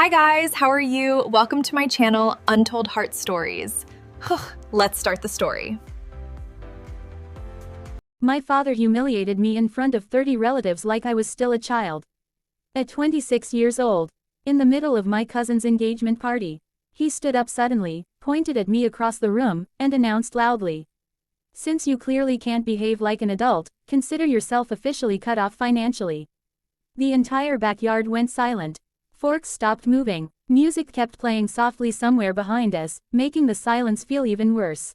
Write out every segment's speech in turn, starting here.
Hi guys, how are you? Welcome to my channel, Untold Heart Stories. Let's start the story. My father humiliated me in front of 30 relatives like I was still a child. At 26 years old, in the middle of my cousin's engagement party, he stood up suddenly, pointed at me across the room, and announced loudly, "Since you clearly can't behave like an adult, consider yourself officially cut off financially." The entire backyard went silent. Forks stopped moving, music kept playing softly somewhere behind us, making the silence feel even worse.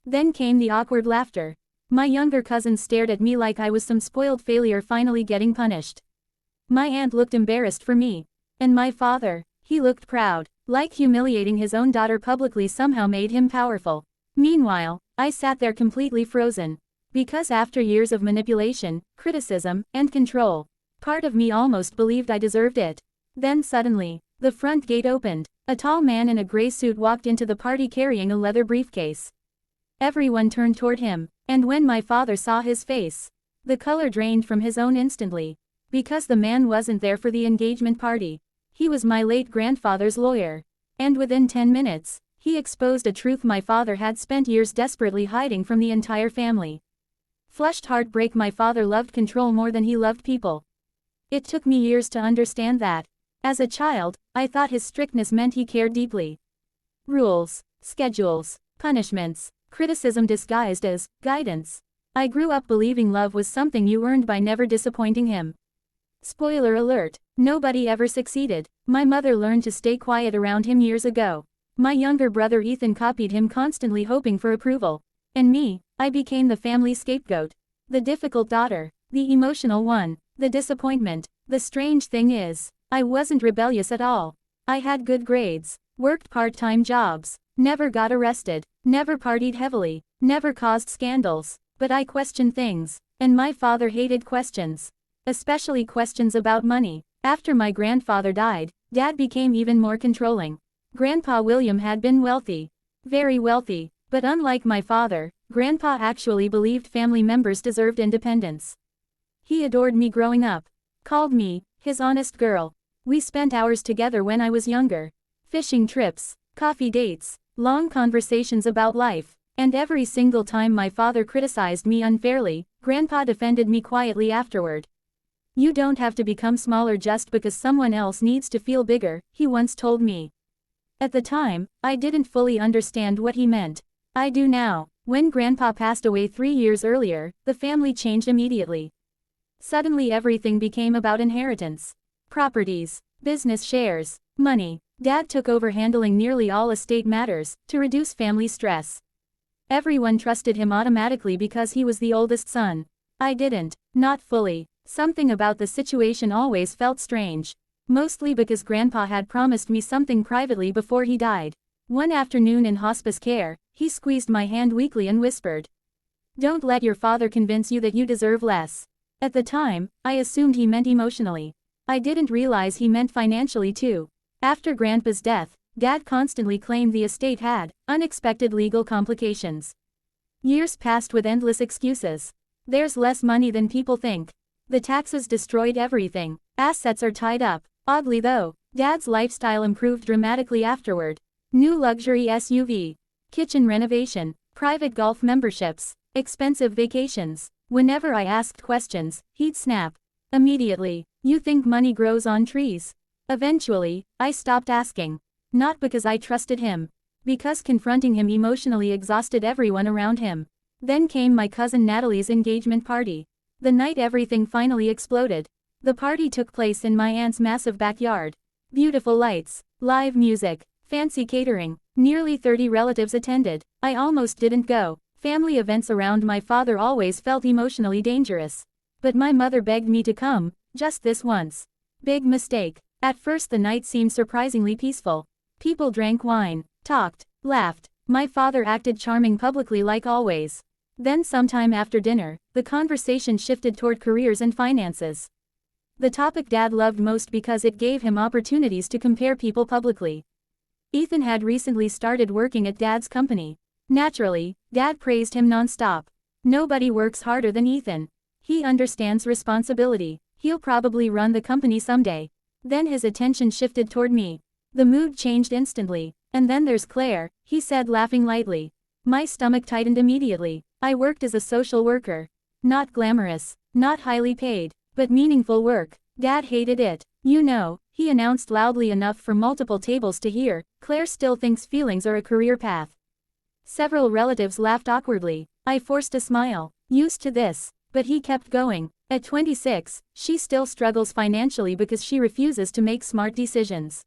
Then came the awkward laughter. My younger cousin stared at me like I was some spoiled failure finally getting punished. My aunt looked embarrassed for me. And my father, he looked proud, like humiliating his own daughter publicly somehow made him powerful. Meanwhile, I sat there completely frozen. Because after years of manipulation, criticism, and control, part of me almost believed I deserved it. Then suddenly, the front gate opened. A tall man in a gray suit walked into the party carrying a leather briefcase. Everyone turned toward him, and when my father saw his face, the color drained from his own instantly. Because the man wasn't there for the engagement party. He was my late grandfather's lawyer. And within 10 minutes, he exposed a truth my father had spent years desperately hiding from the entire family. Flushed heartbreak. My father loved control more than he loved people. It took me years to understand that. As a child, I thought his strictness meant he cared deeply. Rules, schedules, punishments, criticism disguised as guidance. I grew up believing love was something you earned by never disappointing him. Spoiler alert, nobody ever succeeded. My mother learned to stay quiet around him years ago. My younger brother Ethan copied him, constantly hoping for approval. And me, I became the family scapegoat. The difficult daughter, the emotional one, the disappointment. The strange thing is, I wasn't rebellious at all. I had good grades, worked part-time jobs, never got arrested, never partied heavily, never caused scandals, but I questioned things, and my father hated questions. Especially questions about money. After my grandfather died, Dad became even more controlling. Grandpa William had been wealthy. Very wealthy, but unlike my father, Grandpa actually believed family members deserved independence. He adored me growing up. Called me his honest girl. We spent hours together when I was younger. Fishing trips, coffee dates, long conversations about life. And every single time my father criticized me unfairly, Grandpa defended me quietly afterward. "You don't have to become smaller just because someone else needs to feel bigger," he once told me. At the time, I didn't fully understand what he meant. I do now. When Grandpa passed away 3 years earlier, the family changed immediately. Suddenly everything became about inheritance. Properties, business shares, money. Dad took over handling nearly all estate matters, to reduce family stress. Everyone trusted him automatically because he was the oldest son. I didn't, not fully. Something about the situation always felt strange. Mostly because Grandpa had promised me something privately before he died. One afternoon in hospice care, he squeezed my hand weakly and whispered, "Don't let your father convince you that you deserve less." At the time, I assumed he meant emotionally. I didn't realize he meant financially too. After Grandpa's death, Dad constantly claimed the estate had unexpected legal complications. Years passed with endless excuses. There's less money than people think. The taxes destroyed everything. Assets are tied up. Oddly though, Dad's lifestyle improved dramatically afterward. New luxury SUV, kitchen renovation, private golf memberships, expensive vacations. Whenever I asked questions, he'd snap. Immediately, "You think money grows on trees?" Eventually, I stopped asking. Not because I trusted him. Because confronting him emotionally exhausted everyone around him. Then came my cousin Natalie's engagement party. The night everything finally exploded. The party took place in my aunt's massive backyard. Beautiful lights, live music, fancy catering. Nearly 30 relatives attended. I almost didn't go. Family events around my father always felt emotionally dangerous. But my mother begged me to come, just this once. Big mistake. At first the night seemed surprisingly peaceful. People drank wine, talked, laughed. My father acted charming publicly like always. Then sometime after dinner, the conversation shifted toward careers and finances. The topic Dad loved most because it gave him opportunities to compare people publicly. Ethan had recently started working at Dad's company. Naturally, Dad praised him non-stop. "Nobody works harder than Ethan. He understands responsibility. He'll probably run the company someday." Then his attention shifted toward me. The mood changed instantly. And then there's Claire, he said, laughing lightly. My stomach tightened immediately. I worked as a social worker. Not glamorous, not highly paid, but meaningful work. Dad hated it. You know, he announced loudly enough for multiple tables to hear, Claire still thinks feelings are a career path. Several relatives laughed awkwardly. I forced a smile, used to this. But he kept going. At 26, she still struggles financially because she refuses to make smart decisions.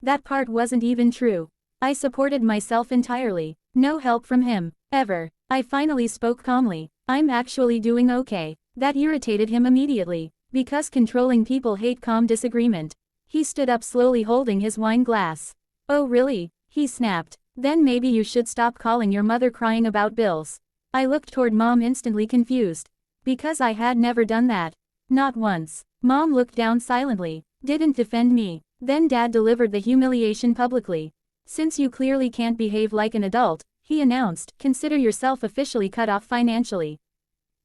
That part wasn't even true. I supported myself entirely. No help from him, ever. I finally spoke calmly. I'm actually doing okay. That irritated him immediately, because controlling people hate calm disagreement. He stood up slowly holding his wine glass. Oh really? He snapped. Then maybe you should stop calling your mother crying about bills. I looked toward Mom, instantly confused. Because I had never done that. Not once. Mom looked down silently, didn't defend me. Then Dad delivered the humiliation publicly. Since you clearly can't behave like an adult, he announced, consider yourself officially cut off financially.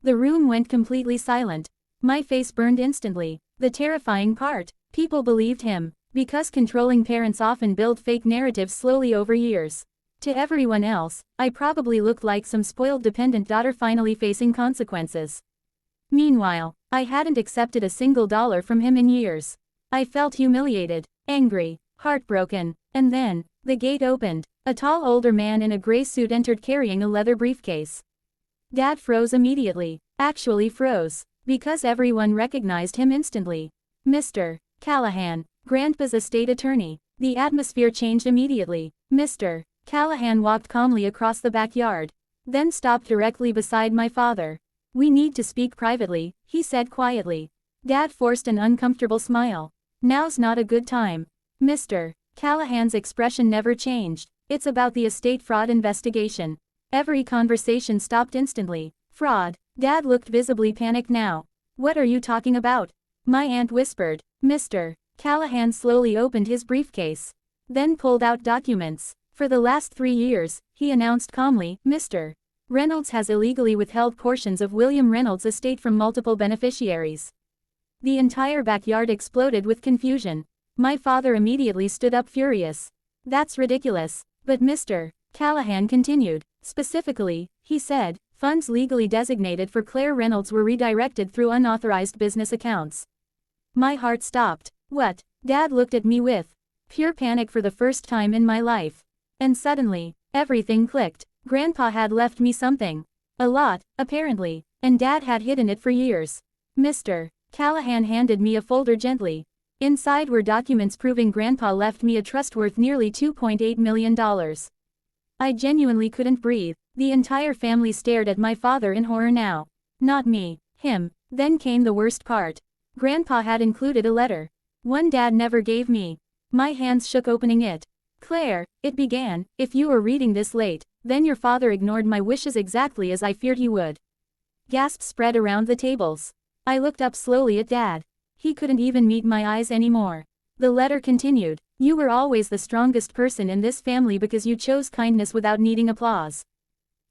The room went completely silent. My face burned instantly. The terrifying part, people believed him, because controlling parents often build fake narratives slowly over years. To everyone else, I probably looked like some spoiled dependent daughter finally facing consequences. Meanwhile, I hadn't accepted a single dollar from him in years. I felt humiliated, angry, heartbroken, and then, the gate opened. A tall older man in a gray suit entered carrying a leather briefcase. Dad froze immediately, actually froze, because everyone recognized him instantly. Mr. Callahan, Grandpa's estate attorney. The atmosphere changed immediately. Mr. Callahan walked calmly across the backyard, then stopped directly beside my father. We need to speak privately, he said quietly. Dad forced an uncomfortable smile. Now's not a good time. Mr. Callahan's expression never changed. It's about the estate fraud investigation. Every conversation stopped instantly. Fraud? Dad looked visibly panicked now. What are you talking about? My aunt whispered. Mr. Callahan slowly opened his briefcase. Then pulled out documents. For the last 3 years, he announced calmly, Mr. Reynolds has illegally withheld portions of William Reynolds' estate from multiple beneficiaries. The entire backyard exploded with confusion. My father immediately stood up furious. That's ridiculous. But Mr. Callahan continued. Specifically, he said, funds legally designated for Claire Reynolds were redirected through unauthorized business accounts. My heart stopped. What? Dad looked at me with pure panic for the first time in my life. And suddenly, everything clicked. Grandpa had left me something. A lot, apparently, and Dad had hidden it for years. Mr. Callahan handed me a folder gently. Inside were documents proving Grandpa left me a trust worth nearly $2.8 million. I genuinely couldn't breathe. The entire family stared at my father in horror now. Not me, him. Then came the worst part. Grandpa had included a letter. One Dad never gave me. My hands shook opening it. Claire, it began, if you were reading this late, then your father ignored my wishes exactly as I feared he would. Gasps spread around the tables. I looked up slowly at Dad. He couldn't even meet my eyes anymore. The letter continued. You were always the strongest person in this family because you chose kindness without needing applause.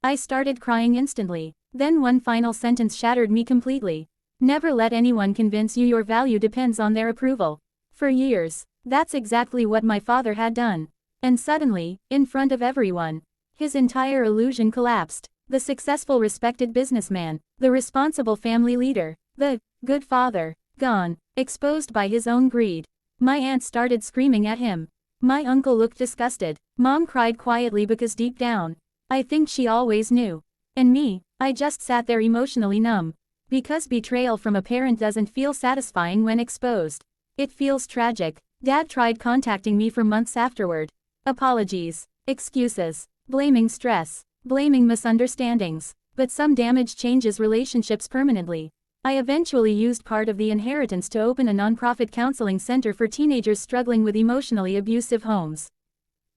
I started crying instantly. Then one final sentence shattered me completely. Never let anyone convince you your value depends on their approval. For years, that's exactly what my father had done. And suddenly, in front of everyone, his entire illusion collapsed. The successful, respected businessman, the responsible family leader, the good father, gone, exposed by his own greed. My aunt started screaming at him. My uncle looked disgusted. Mom cried quietly because deep down, I think she always knew. And me, I just sat there emotionally numb. Because betrayal from a parent doesn't feel satisfying when exposed. It feels tragic. Dad tried contacting me for months afterward. Apologies, excuses, blaming stress, blaming misunderstandings. But some damage changes relationships permanently. I eventually used part of the inheritance to open a nonprofit counseling center for teenagers struggling with emotionally abusive homes.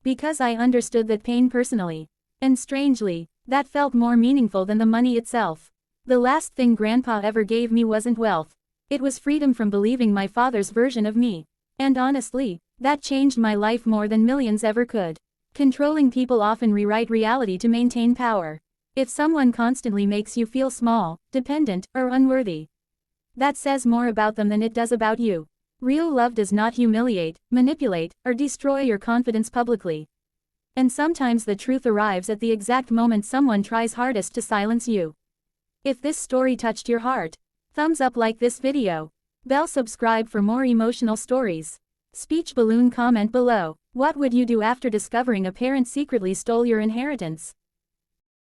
Because I understood that pain personally. And strangely, that felt more meaningful than the money itself. The last thing Grandpa ever gave me wasn't wealth. It was freedom from believing my father's version of me. And honestly, that changed my life more than millions ever could. Controlling people often rewrite reality to maintain power. If someone constantly makes you feel small, dependent, or unworthy, that says more about them than it does about you. Real love does not humiliate, manipulate, or destroy your confidence publicly. And sometimes the truth arrives at the exact moment someone tries hardest to silence you. If this story touched your heart, thumbs up, like this video. Bell, subscribe for more emotional stories. Speech balloon, comment below. What would you do after discovering a parent secretly stole your inheritance?